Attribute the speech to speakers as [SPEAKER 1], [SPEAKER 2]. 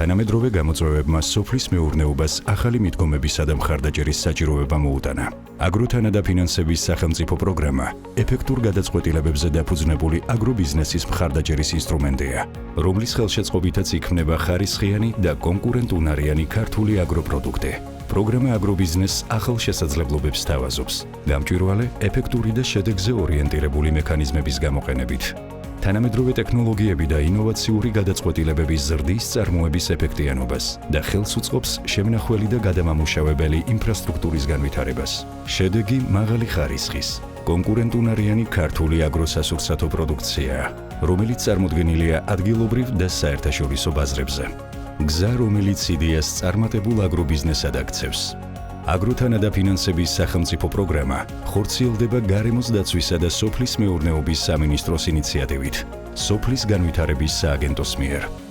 [SPEAKER 1] თანამედროვე გამოწვევებმა სოფლის მეურნეობას ახალი მიდგომებისა და მხარდაჭერის საჭიროება მოუტანა. აგროთანა და ფინანსების სახელმწიფო პროგრამა ეფექტურ გადაწყვეტილებებზე დაფუძნებული აგრობიზნესის მხარდაჭერის ინსტრუმენტია, რომლის ხელშეწყობითაც იქმნება ხარისხიანი და კონკურენტუნარიანი ქართული აგროპროდუქტი. პროგრამა აგრობიზნესს ახალ შესაძლებლობებს სთავაზობს, გამჭვირვალე, ეფექტური და შედეგზე ორიენტირებული მექანიზმების გამოყენებით. თანამედროვე ტექნოლოგიები და ინოვაციური გადაწყვეტილებების ზრდის წარმოების ეფექტიანობას და ხელს უწყობს შემნახველი და გადამამუშავებელი ინფრასტრუქტურის განვითარებას. შედეგი მაღალი ხარისხის, კონკურენტუნარიანი ქართული აგროსასურსათო პროდუქციაა, რომელიც წარმოდგენილია ადგილობრივ და საერთაშორისო ბაზრებზე. გზა, რომელიც იდეას წარმატებულ აგრობიზნესად აქცევს. აგროთანა და ფინანსების სახელმწიფო პროგრამა ხორციელდება გარემოს დაცვისა და სოფლის მეურნეობის სამინისტროს ინიციატივით, სოფლის განვითარების სააგენტოს მიერ.